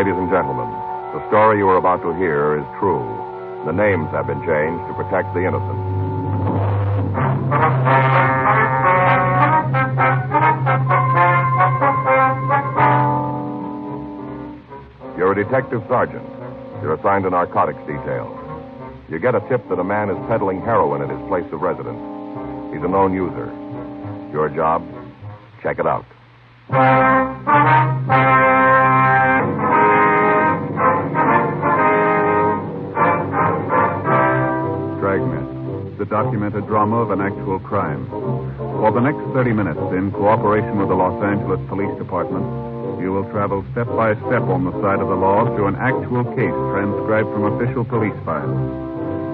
ladies and gentlemen, the story you are about to hear is true. The names have been changed to protect the innocent. You're a detective sergeant. You're assigned to narcotics detail. You get a tip that a man is peddling heroin at his place of residence. He's a known user. Your job? Check it out. Dragnet, the documented drama of an actual crime. For the next 30 minutes, in cooperation with the Los Angeles Police Department, you will travel step by step on the side of the law through an actual case transcribed from official police files.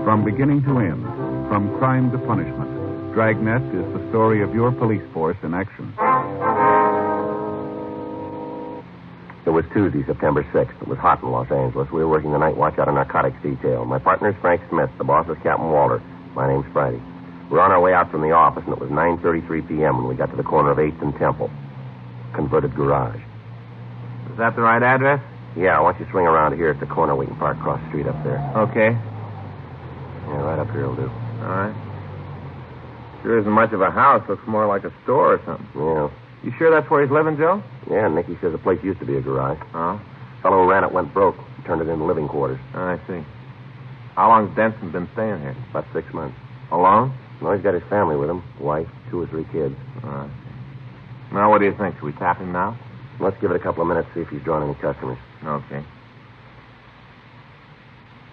From beginning to end, from crime to punishment, Dragnet is the story of your police force in action. It was Tuesday, September 6th. It was hot in Los Angeles. We were working the night watch out of narcotics detail. My partner is Frank Smith. The boss is Captain Walter. My name's Friday. We were on our way out from the office, and it was 9:33 p.m. when we got to the corner of 8th and Temple. Converted garage. Is that the right address? Yeah, I want you to swing around here at the corner. We can park across the street up there. Okay. Yeah, right up here will do. All right. Sure isn't much of a house. Looks more like a store or something. Yeah. You sure that's where he's living, Joe? Yeah, Nicky says the place used to be a garage. Oh. Fellow who ran it went broke. Turned it into living quarters. Oh, I see. How long's Denson been staying here? About 6 months. Alone? No, he's got his family with him. Wife, 2 or 3 kids. Oh, I see. Now, what do you think? Should we tap him now? Let's give it a couple of minutes, see if he's drawn any customers. Okay.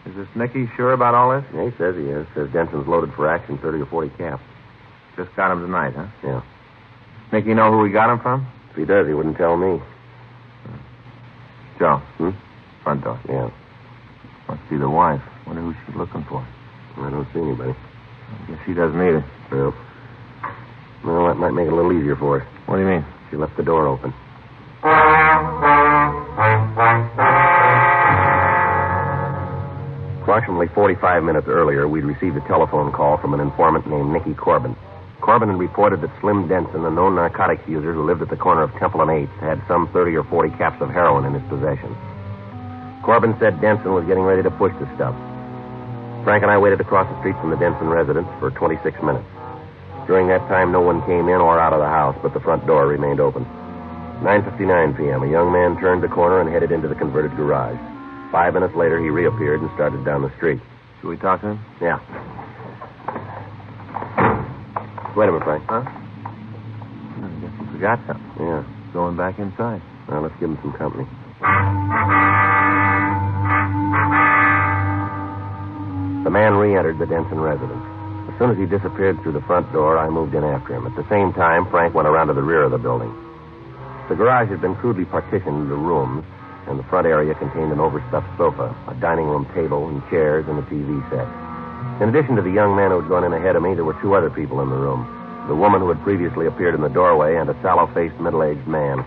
Is this Nicky sure about all this? Yeah, he says he is. Says Denson's loaded for action, 30 or 40 caps. Just got him tonight, huh? Yeah. Nicky know who we got him from? If he does, he wouldn't tell me. Joe. Front door. Yeah. Must be the wife. Wonder who she's looking for. I don't see anybody. I guess she doesn't either. Well, that might make it a little easier for us. What do you mean? She left the door open. Approximately 45 minutes earlier, we'd received a telephone call from an informant named Nicky Corbin. Corbin had reported that Slim Denson, a known narcotics user who lived at the corner of Temple and 8th, had some 30 or 40 caps of heroin in his possession. Corbin said Denson was getting ready to push the stuff. Frank and I waited across the street from the Denson residence for 26 minutes. During that time, no one came in or out of the house, but the front door remained open. 9:59 p.m., a young man turned the corner and headed into the converted garage. 5 minutes later, he reappeared and started down the street. Should we talk to him? Yeah. Wait a minute, Frank. Huh? I guess he forgot something. Yeah. Going back inside. Well, let's give him some company. The man re-entered the Denson residence. As soon as he disappeared through the front door, I moved in after him. At the same time, Frank went around to the rear of the building. The garage had been crudely partitioned into rooms, and the front area contained an overstuffed sofa, a dining room table, and chairs, and a TV set. In addition to the young man who had gone in ahead of me, there were 2 other people in the room. The woman who had previously appeared in the doorway and a sallow-faced, middle-aged man.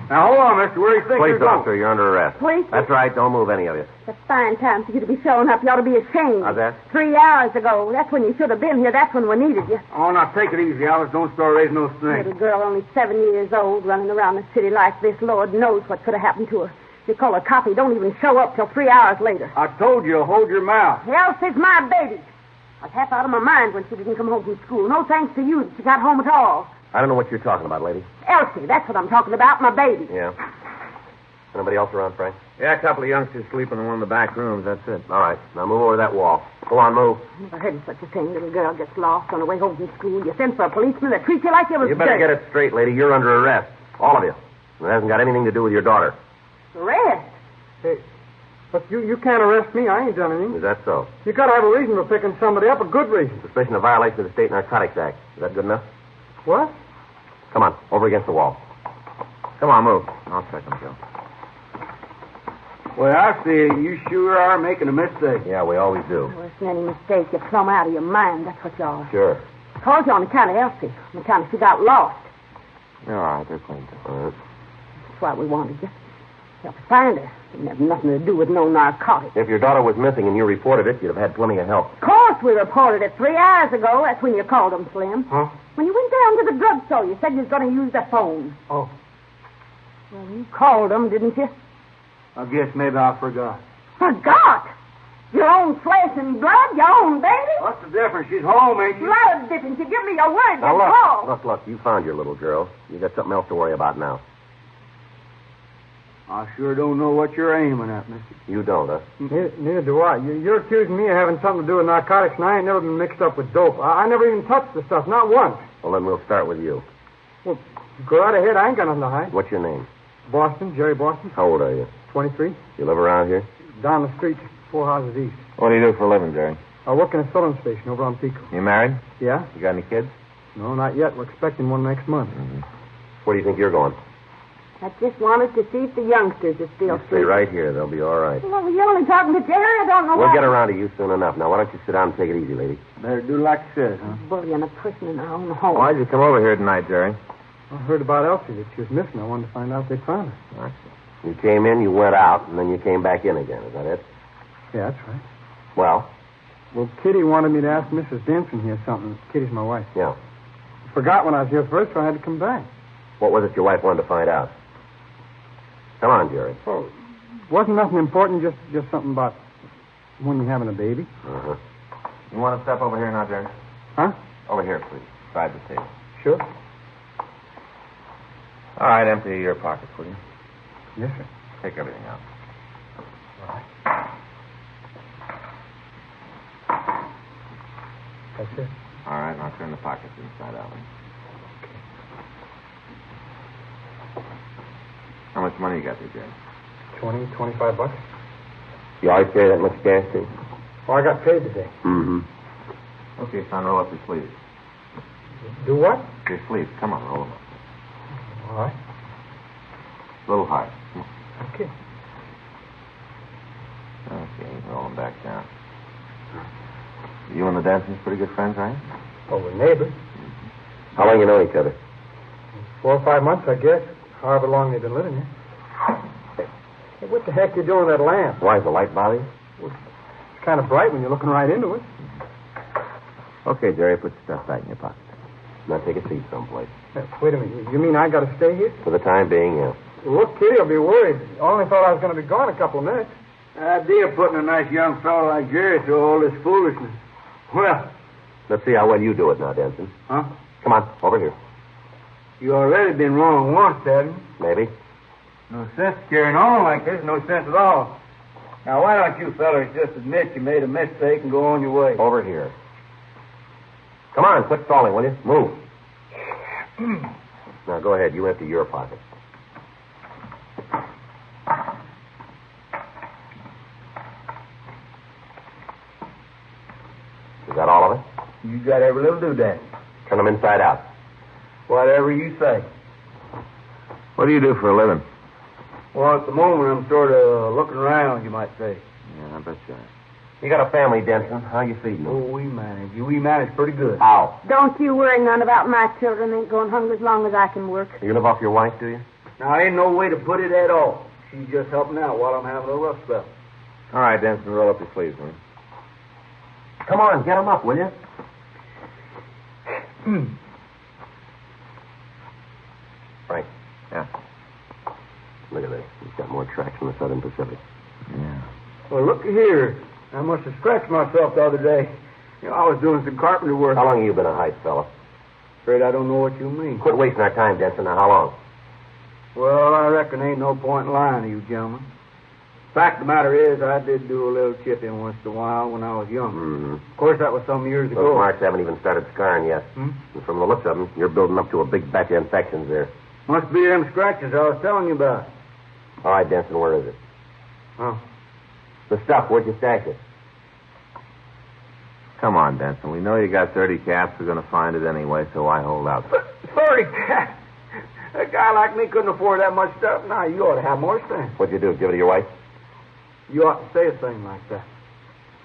Now, hold on, mister. Where do you think Police you're going? officer, you're under arrest. Police? That's right. Don't move, any of you. It's a fine time for you to be showing up. You ought to be ashamed. How's that? 3 hours ago. That's when you should have been here. That's when we needed you. Oh, now, take it easy, Alice. Don't start raising no string. Little girl, only 7 years old, running around the city like this. Lord knows what could have happened to her. You call her copy, don't even show up till 3 hours later. I told you, hold your mouth. Elsie's my baby. I was half out of my mind when she didn't come home from school. No thanks to you that she got home at all. I don't know what you're talking about, lady. Elsie, that's what I'm talking about, my baby. Yeah. Anybody else around, Frank? Yeah, a couple of youngsters sleeping in one of the back rooms. That's it. All right. Now move over that wall. Go on, move. Never heard of such a thing. Little girl gets lost on her way home from school. You send for a policeman that treats you like you was You better dirt. get it straight, lady. You're under arrest. All of you. It hasn't got anything to do with your daughter. Arrest? Hey, but you can't arrest me. I ain't done anything. Is that so? You got to have a reason for picking somebody up, a good reason. Suspicion of violation of the State Narcotics Act. Is that good enough? What? Come on, over against the wall. Come on, move. I'll check him, Joe. Well, I see. You sure are making a mistake. Yeah, we always do. Worse than any mistake. You're plumb out of your mind. That's what you are. Sure. I called you on account of Elsie. On account of she got lost. You're all right. They're clean. That's why we wanted you. Help us find her. Didn't have nothing to do with no narcotics. If your daughter was missing and you reported it, you'd have had plenty of help. Of course we reported it 3 hours ago. That's when you called them, Slim. Huh? When you went down to the drugstore, you said you was going to use the phone. Oh. Well, you called them, didn't you? I guess maybe I forgot. Forgot? Your own flesh and blood, your own baby? What's the difference? She's home, ain't she? A lot of difference. You give me your word, Now, that's all. look, you found your little girl. You got something else to worry about now. I sure don't know what you're aiming at, mister. You don't, huh? Neither do I. You're accusing me of having something to do with narcotics, and I ain't never been mixed up with dope. I never even touched the stuff, not once. Well, then we'll start with you. Well, go right ahead. I ain't got nothing to hide. What's your name? Boston, Jerry Boston, How old are you? 23. You live around here? Down the street, 4 houses east. What do you do for a living, Jerry? I work in a filling station over on Pico. You married? Yeah? You got any kids? No, not yet. We're expecting one next month. Where do you think you're going? I just wanted to see if the youngsters are still Stay right here. They'll be all right. Well, you're only talking to Jerry. I don't know We'll why. get around to you soon enough. Now, why don't you sit down and take it easy, lady? Better do like you said, huh? Bullying a person in our own home. Why'd you come over here tonight, Jerry? I heard about Elsie, that she was missing. I wanted to find out if they'd found her. You came in, you went out, and then you came back in again. Is that it? Yeah, that's right. Well? Well, Kitty wanted me to ask Mrs. Denson here something. Kitty's my wife. Yeah. Forgot when I was here first, so I had to come back. What was it your wife wanted to find out? Come on, Jerry. Oh, wasn't nothing important, just something about when you're having a baby. Uh-huh. You want to step over here now, Jerry? Huh? Over here, please. Beside the table. Sure. All right, empty your pockets, will you? Yes, sir. Take everything out. That's it. All right, now turn the pockets inside out. How much money you got there, Jerry? 20, 25 bucks. You always carry that much cash, too? Oh, I got paid today. Mm-hmm. Okay, son, roll up your sleeves. Do what? Your sleeves. Come on, roll them up. All right. A little high. Come on. Okay. Okay, roll them back down. You and the Dansons pretty good friends, right? Oh, we're neighbors. How long you know each other? 4 or 5 months, I guess. However long they've been living here. Hey, what the heck you doing with that lamp? Why, is the light bother you? It's kind of bright when you're looking right into it. Okay, Jerry, put the stuff back in your pocket. Now take a seat someplace. Wait a minute. You mean I got to stay here? For the time being, yeah. Well, look, Kitty will be worried. I only thought I was going to be gone a couple of minutes. Idea of putting a nice young fellow like Jerry through all this foolishness. Well. Let's see how well you do it now, Denson. Huh? Come on, over here. You already been wrong once, haven't you? Maybe. No sense carrying on like this. No sense at all. Now, why don't you fellas just admit you made a mistake and go on your way? Over here. Come on, quit stalling, will you? Move. Now, go ahead. You empty your pocket. Is that all of it? You got every little doodad. Turn them inside out. Whatever you say. What do you do for a living? Well, at the moment, I'm sort of looking around, you might say. Yeah, I bet you are. You got a family, Denson. How you feeding them? Oh, we manage. We manage pretty good. How? Don't you worry none about my children. Ain't going hungry as long as I can work. You live off your wife, do you? Now, ain't no way to put it at all. She's just helping out while I'm having a rough spell. All right, Denson, roll up your sleeves, will you? Come on, get them up, will you? Frank. Yeah. Look at this. He's got more tracks in the Southern Pacific. Yeah. Well, look here. I must have scratched myself the other day. You know, I was doing some carpenter work. How long have you been a height fella? Afraid I don't know what you mean. Quit wasting our time, Denson. Now, how long? Well, I reckon ain't no point in lying to you, gentlemen. Fact of the matter is, I did do a little chipping once in a while when I was young. Mm-hmm. Of course, that was some years Those ago. marks haven't even started scarring yet. Hmm? And from the looks of them, you're building up to a big batch of infections there. Must be them scratches I was telling you about. All right, Denson, where is it? Oh. The stuff, where'd you stash it? Come on, Denson. We know you got 30 caps. We're going to find it anyway, so why hold out? Sorry, Cat. A guy like me couldn't afford that much stuff. Now, you ought to have more sense. What'd you do, give it to your wife? You ought to say a thing like that.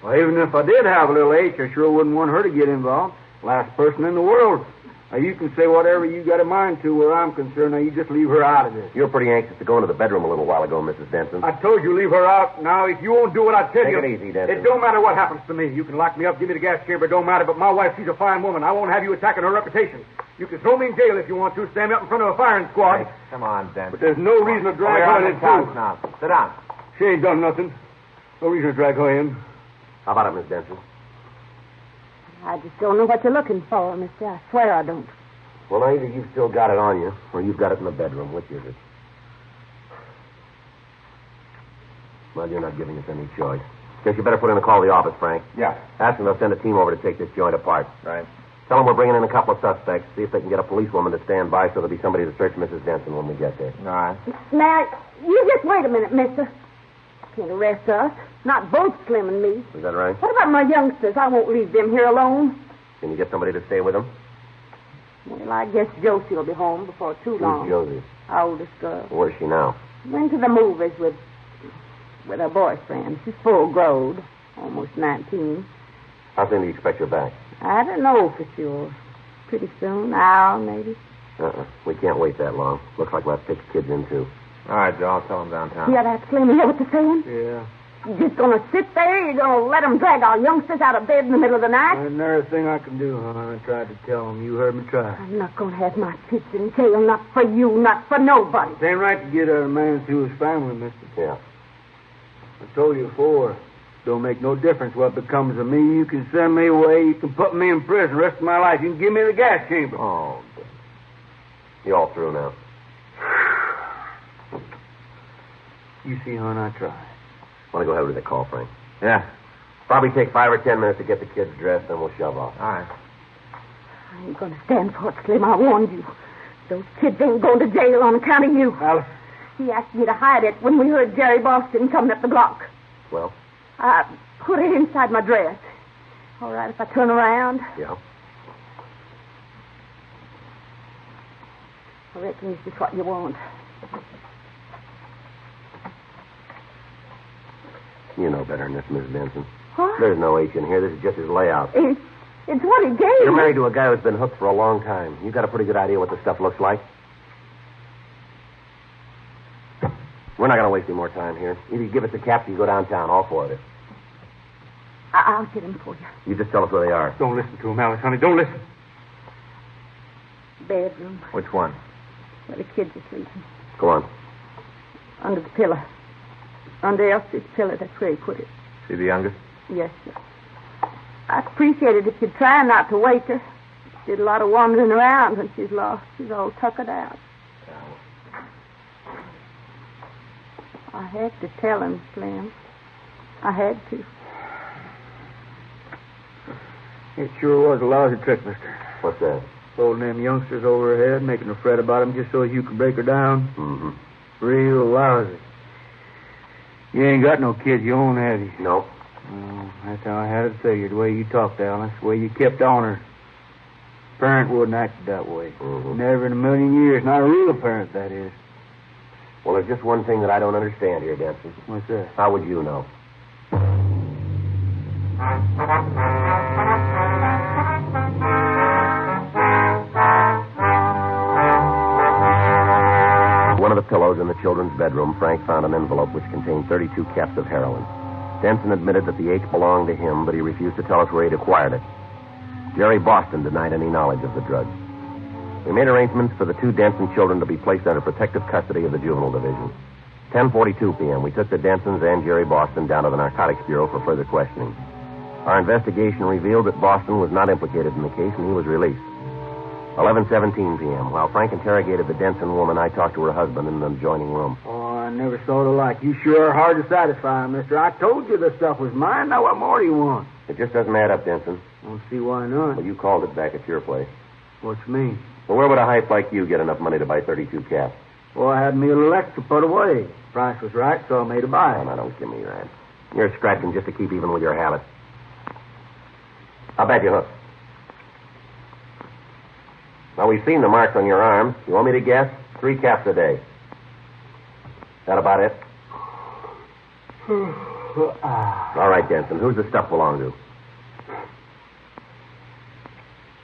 Well, even if I did have a little H, I sure wouldn't want her to get involved. Last person in the world. Now, you can say whatever you got a mind to where I'm concerned. Now, you just leave her out of this. You were pretty anxious to go into the bedroom a little while ago, Mrs. Denson. I told you leave her out. Now, if you won't do what I tell Take you... it easy, Denson. It don't matter what happens to me. You can lock me up, give me the gas chamber. It don't matter, but my wife, she's a fine woman. I won't have you attacking her reputation. You can throw me in jail if you want to. Stand me up in front of a firing squad. Hey, come on, Denton. But there's no reason to drag her in. Now. Sit down. She ain't done nothing. No reason to drag her in. How about it, Miss Denson? I just don't know what you're looking for, mister. I swear I don't. Well, either you've still got it on you, or you've got it in the bedroom. Which is it? Well, you're not giving us any choice. Guess you better put in a call to the office, Frank. Yeah. Ask them they'll send a team over to take this joint apart. Right. Tell them we're bringing in a couple of suspects. See if they can get a policewoman to stand by so there'll be somebody to search Mrs. Denson when we get there. All right. Now, you just wait a minute, mister. Can't arrest us. Not both Slim and me. Is that right? What about my youngsters? I won't leave them here alone. Can you get somebody to stay with them? Well, I guess Josie will be home before too long. Who's Josie? Our oldest girl. Where's she now? Went to the movies with her boyfriend. She's full-grown, almost 19. How soon do you expect her back? I don't know for sure. Pretty soon, an hour maybe. We can't wait that long. Looks like we'll have to take the kids in, too. All right, Joe. I'll tell them downtown. Yeah, that's Slim. You hear what they're saying? Yeah. You just gonna sit there? You're gonna let them drag our youngsters out of bed in the middle of the night? There's another thing I can do, huh? I tried to tell them. You heard me try. I'm not gonna have my kids in jail. Not for you, not for nobody. It ain't right to get a man to his family, mister. Yeah. I told you before. Don't make no difference what becomes of me. You can send me away. You can put me in prison the rest of my life. You can give me the gas chamber. Oh, you all through now? You see, hon, I tried. Want to go ahead with the call, Frank? Yeah. Probably take 5 or 10 minutes to get the kids dressed, then we'll shove off. All right. I ain't gonna stand for it, Slim. I warned you. Those kids ain't going to jail on account of you. Alice. He asked me to hide it when we heard Jerry Boston coming up the block. Well? I put it inside my dress. All right, if I turn around? Yeah. I reckon it's just what you want. You know better than this, Miss Denson. What? There's no H in here. This is just his layout. It's what he gave You're me. married to a guy who's been hooked for a long time. You got a pretty good idea what the stuff looks like. We're not going to waste any more time here. Either you give us the caps or you go downtown, all 4 of it. I'll get him for you. You just tell us where they are. Don't listen to him, Alice, honey. Don't listen. Bedroom Which one? where the kids are sleeping. Go on. Under the pillow. Under Elsie's pillow. That's where he put it. See the youngest? Yes, sir. I'd appreciate it if you'd try not to wake her. She did a lot of wandering around when she's lost. She's all tuckered out. I had to tell him, Slim. I had to. It sure was a lousy trick, mister. What's that? Holding them youngsters over her head, making her fret about them just so you could break her down. Mm-hmm. Real lousy. You ain't got no kids you own, have you? No. Oh, that's how I had it figured. The way you talked, Alice. The way you kept on her. Parent wouldn't act that way. Mm-hmm. Never in a million years. Not a real parent, that is. Well, there's just one thing that I don't understand here, Denson. What's that? How would you know? One of the pillows in the children's bedroom, Frank found an envelope which contained 32 caps of heroin. Denson admitted that the H belonged to him, but he refused to tell us where he'd acquired it. Jerry Boston denied any knowledge of the drugs. We made arrangements for the 2 Denson children to be placed under protective custody of the Juvenile Division. 10:42 p.m., we took the Densons and Jerry Boston down to the Narcotics Bureau for further questioning. Our investigation revealed that Boston was not implicated in the case, and he was released. 11:17 p.m., while Frank interrogated the Denson woman, I talked to her husband in the adjoining room. Oh, I never saw the like. You sure are hard to satisfy, mister. I told you the stuff was mine. Now what more do you want? It just doesn't add up, Denson. Don't see why not. Well, you called it back at your place. What's mean? Well, where would a hype like you get enough money to buy 32 caps? Well, I had me a little extra put away. Price was right, so I made a buy. Oh, now, don't give me that. You're scratching just to keep even with your habit. I'll bet you hook. Now, we've seen the marks on your arms. You want me to guess? 3 caps a day. That about it? All right, Denson. Who's the stuff belong to?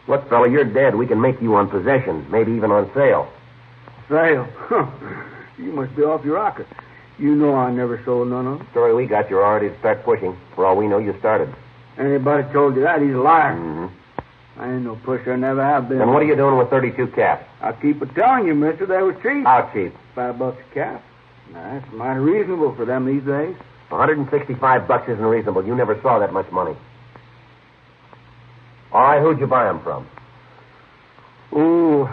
Look, fella, you're dead. We can make you on possession, maybe even on sale. Sale? You must be off your rocker. You know I never sold none of them. Story we got, you're already to start pushing. For all we know, you started. Anybody told you that, he's a liar. Mm-hmm. I ain't no pusher. I never have been. Then what are you doing with 32 caps? I keep it telling you, mister, they was cheap. How cheap? $5 a cap. Now, that's mighty reasonable for them these days. $165 isn't reasonable. You never saw that much money. All right, who'd you buy them from? Ooh,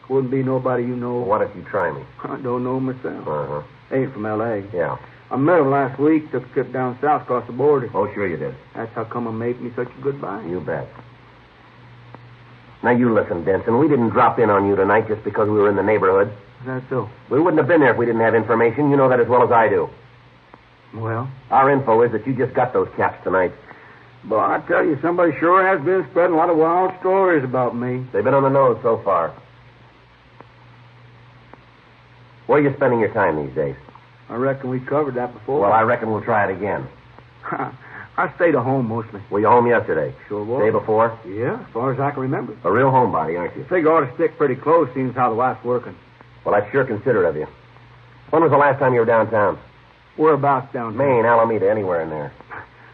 wouldn't be nobody you know. Well, what if you try me? I don't know myself. Uh-huh. Ain't from L.A. Yeah. I met him last week, took a trip down south across the border. Oh, sure you did. That's how come I made me such a good buy. You bet. Now, you listen, Denson. We didn't drop in on you tonight just because we were in the neighborhood. Is that so? We wouldn't have been there if we didn't have information. You know that as well as I do. Well? Our info is that you just got those caps tonight. But I tell you, somebody sure has been spreading a lot of wild stories about me. They've been on the nose so far. Where are you spending your time these days? I reckon we covered that before. Well, I reckon we'll try it again. I stayed at home mostly. Were you home yesterday? Sure was. Day before? Yeah, as far as I can remember. A real homebody, aren't you? Figure ought to stick pretty close, seeing as how the wife's working. Well, that's sure considerate of you. When was the last time you were downtown? Whereabouts down there? Maine, Alameda, anywhere in there.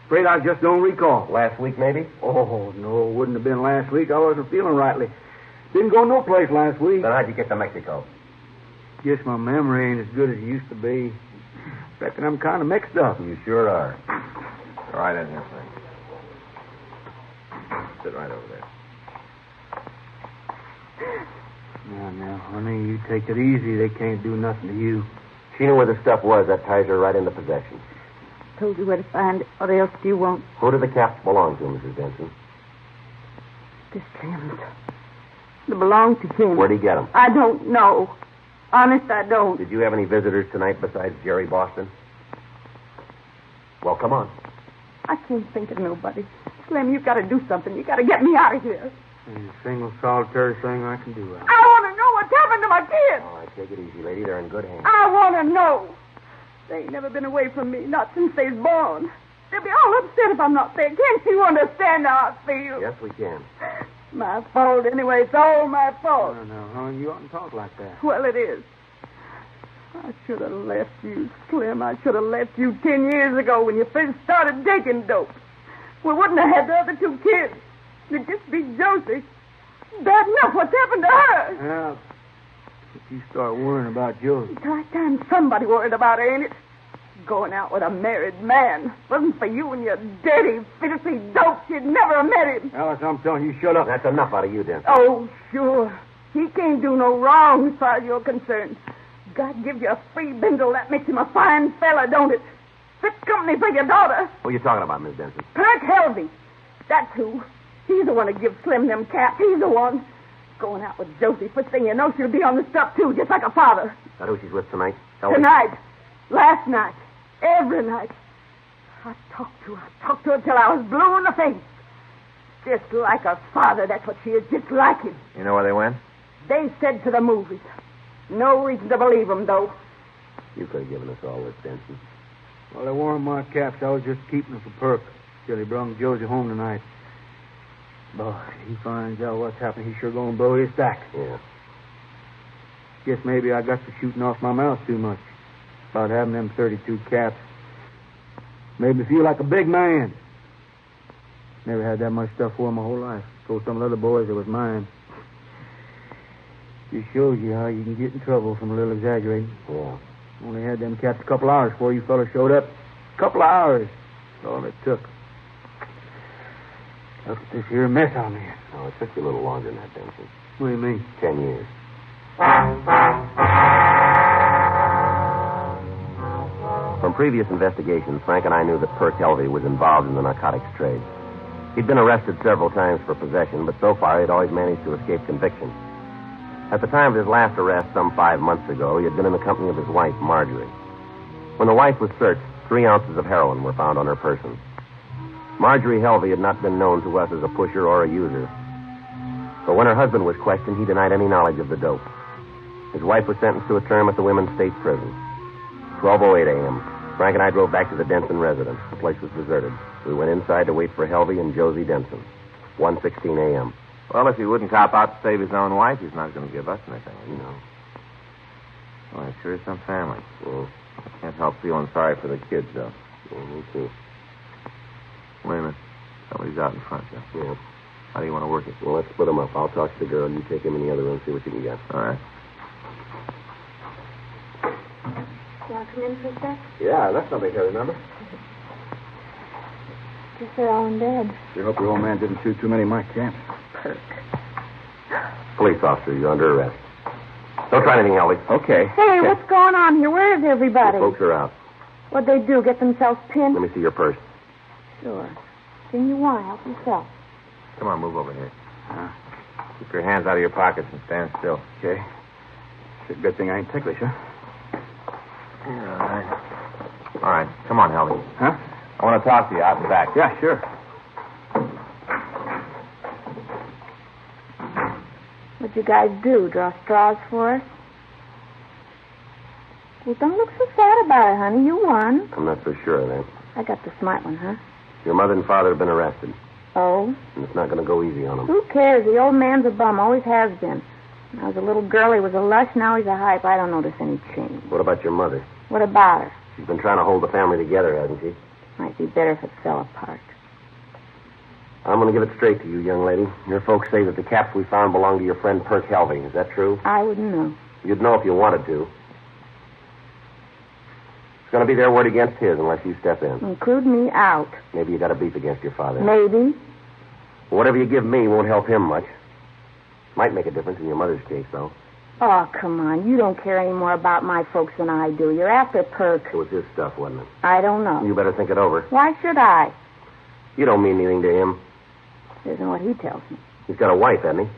Afraid I just don't recall. Last week, maybe? Oh, no, wouldn't have been last week. I wasn't feeling rightly. Didn't go no place last week. Then how'd you get to Mexico? Guess my memory ain't as good as it used to be. Reckon I'm kind of mixed up. You sure are. All right, in here, Frank. Sit right over there. Now, honey, you take it easy. They can't do nothing to you. She knew where the stuff was. That ties her right into possession. Told you where to find it. What else do you want? Who do the caps belong to, Mrs. Benson? To Slim's. They belong to him. Where'd he get them? I don't know. Honest, I don't. Did you have any visitors tonight besides Jerry Boston? Well, come on. I can't think of nobody. Slim, you've got to do something. You've got to get me out of here. Ain't a single solitary thing I can do. I want to know what's happened to my kids. All right, take it easy, lady. They're in good hands. I want to know. They ain't never been away from me, not since they was born. They'll be all upset if I'm not there. Can't you understand how I feel? Yes, we can. My fault anyway. It's all my fault. No, hon, you oughtn't talk like that. Well, it is. I should have left you, Slim. I should have left you 10 years ago when you first started taking dope. We wouldn't have had the other two kids. It'd just be Josie. Bad enough what's happened to her. Well, if you start worrying about Josie. It's high time somebody worried about her, ain't it? Going out with a married man. Wasn't for you and your dirty, filthy dope. You'd never have met him. Alice, I'm telling you, shut up. That's enough out of you, Denson. Oh, sure. He can't do no wrong as far as you're concerned. God gives you a free bindle. That makes him a fine fella, don't it? Fit company for your daughter. Who are you talking about, Miss Denson? Perk Helvey. That's who. He's the one that gives Slim them caps. He's the one. Going out with Josie. First thing you know, she'll be on the stuff, too, just like a father. Is that who she's with tonight? Tell me. Tonight. Last night. Every night. I talked to her till I was blue in the face. Just like her father, that's what she is, just like him. You know where they went? They said to the movies. No reason to believe them, though. You could have given us all this, Denson. Well, they weren't my caps. I was just keeping them for Perk till he brought Josie home tonight. Boy, he finds out what's happening. He's sure going to blow his stack. Yeah. Guess maybe I got to shooting off my mouth too much about having them 32 caps. Made me feel like a big man. Never had that much stuff for my whole life. Told some of the other boys it was mine. Just shows you how you can get in trouble from a little exaggerating. Yeah. Only had them caps a couple hours before you fellas showed up. Couple of hours. That's all it took. Look at this here mess I'm in. No, it took you a little longer than that, Denson. What do you mean? 10 years. From previous investigations, Frank and I knew that Perk Helvey was involved in the narcotics trade. He'd been arrested several times for possession, but so far he'd always managed to escape conviction. At the time of his last arrest, some 5 months ago, he had been in the company of his wife, Marjorie. When the wife was searched, 3 ounces of heroin were found on her person. Marjorie Helvey had not been known to us as a pusher or a user. But when her husband was questioned, he denied any knowledge of the dope. His wife was sentenced to a term at the Women's State Prison. 12:08 a.m. Frank and I drove back to the Denson residence. The place was deserted. We went inside to wait for Helvey and Josie Denson. 1:16 a.m. Well, if he wouldn't cop out to save his own wife, he's not going to give us anything. You know. Well, it sure is some family. Yeah. I can't help feeling sorry for the kids, though. Yeah, me too. Wait a minute. Somebody's out in front there. Yeah. How do you want to work it? Well, let's split them up. I'll talk to the girl, and you take him in the other room, see what you can get. All right. You want to come in for a sec? Yeah, that's something to remember. Guess they're all in bed. Sure hope your old man didn't shoot too many of my camps. Perk. Police officer, you're under arrest. Don't try anything, Ellie. Okay. Hey, what's going on here? Where is everybody? The folks are out. What'd they do, get themselves pinned? Let me see your purse. Sure. Anything you want, help yourself. Come on, move over here. Keep your hands out of your pockets and stand still. Okay. It's a good thing I ain't ticklish, huh? All right. Come on, Helvey. Huh? I want to talk to you out in the back. Yeah, sure. What'd you guys do, draw straws for us? Well, don't look so sad about it, honey. You won. I'm not so sure of that. I got the smart one, huh? Your mother and father have been arrested, Oh? and it's not going to go easy on them. Who cares? The old man's a bum. Always has been. When I was a little girl, he was a lush. Now he's a hype. I don't notice any change. What about your mother? What about her? She's been trying to hold the family together, hasn't she? Might be better if it fell apart. I'm going to give it straight to you, young lady. Your folks say that the caps we found belong to your friend Perk Helvey. Is that true? I wouldn't know. You'd know if you wanted to. It's going to be their word against his unless you step in. Include me out. Maybe you got a beef against your father. Maybe. Whatever you give me won't help him much. Might make a difference in your mother's case, though. Oh, come on. You don't care any more about my folks than I do. You're after Perk. It was his stuff, wasn't it? I don't know. You better think it over. Why should I? You don't mean anything to him. Isn't what he tells me. He's got a wife, hasn't he?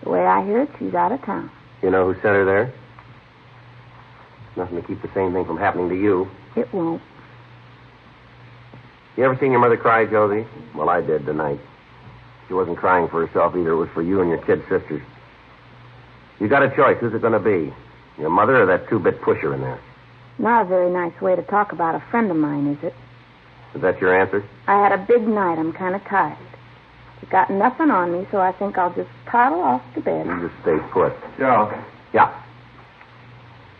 The way I hear it, she's out of town. You know who sent her there? Nothing to keep the same thing from happening to you. It won't. You ever seen your mother cry, Josie? Well, I did tonight. She wasn't crying for herself either. It was for you and your kid sisters. You got a choice. Who's it going to be? Your mother or that two-bit pusher in there? Not a very nice way to talk about a friend of mine, is it? Is that your answer? I had a big night. I'm kind of tired. You got nothing on me, so I think I'll just toddle off to bed. You just stay put. Joe. Yeah.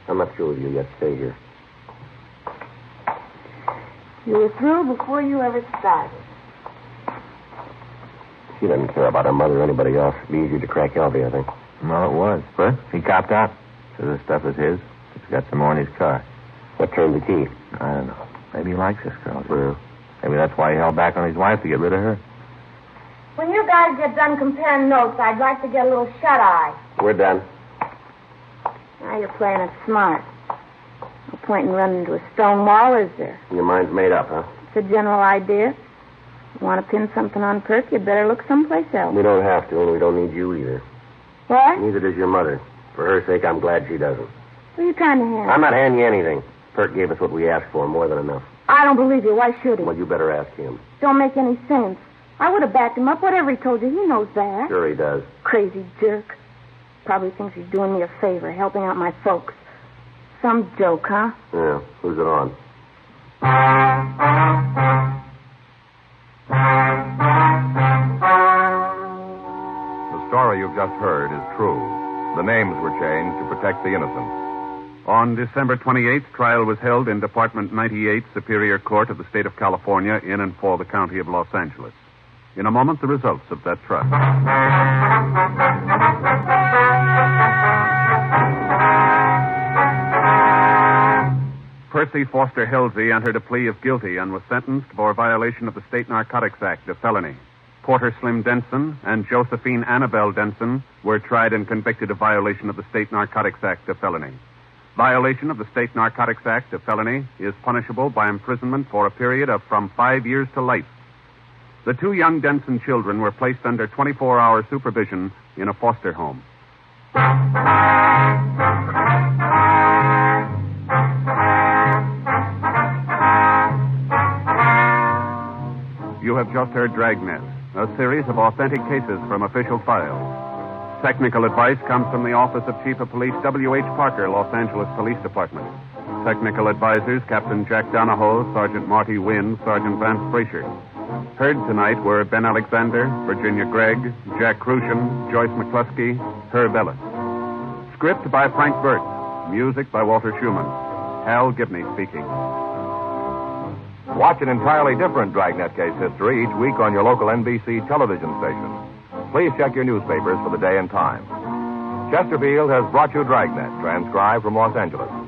I'm not through with you yet. Stay here. You were through before you ever started. She doesn't care about her mother or anybody else. It'd be easier to crack Helvey, I think. Well, it was. But he copped out. So this stuff is his. He's got some more in his car. What turned the key? I don't know. Maybe he likes this girl. Well, Maybe that's why he held back on his wife to get rid of her. When you guys get done comparing notes, I'd like to get a little shut-eye. we're done. Now you're playing it smart. No point in running into a stone wall, is there? Your mind's made up, huh? It's a general idea. You want to pin something on Perk, you'd better look someplace else. We don't have to, and we don't need you either. What? Neither does your mother. For her sake, I'm glad she doesn't. What are you trying to hand? I'm not handing you anything. Perk gave us what we asked for, more than enough. I don't believe you. Why should he? Well, you better ask him. Don't make any sense. I would have backed him up. Whatever he told you, he knows that. Sure he does. Crazy jerk. Probably thinks he's doing me a favor, helping out my folks. Some joke, huh? Yeah. Who's it on? The story you've just heard is true. The names were changed to protect the innocent. On December 28th, trial was held in Department 98, Superior Court of the State of California, in and for the County of Los Angeles. In a moment, the results of that trial. Percy Foster Halsey entered a plea of guilty and was sentenced for violation of the State Narcotics Act, a felony. Porter Slim Denson and Josephine Annabelle Denson were tried and convicted of violation of the State Narcotics Act, a felony. Violation of the State Narcotics Act, a felony, is punishable by imprisonment for a period of from 5 years to life. The two young Denson children were placed under 24-hour supervision in a foster home. You have just heard Dragnet, a series of authentic cases from official files. Technical advice comes from the Office of Chief of Police W.H. Parker, Los Angeles Police Department. Technical advisors Captain Jack Donahoe, Sergeant Marty Wynn, Sergeant Vance Frazier. Heard tonight were Ben Alexander, Virginia Gregg, Jack Crucian, Joyce McCluskey, Herb Ellis. Script by Frank Burt. Music by Walter Schumann. Hal Gibney speaking. Watch an entirely different Dragnet case history each week on your local NBC television station. Please check your newspapers for the day and time. Chesterfield has brought you Dragnet, transcribed from Los Angeles.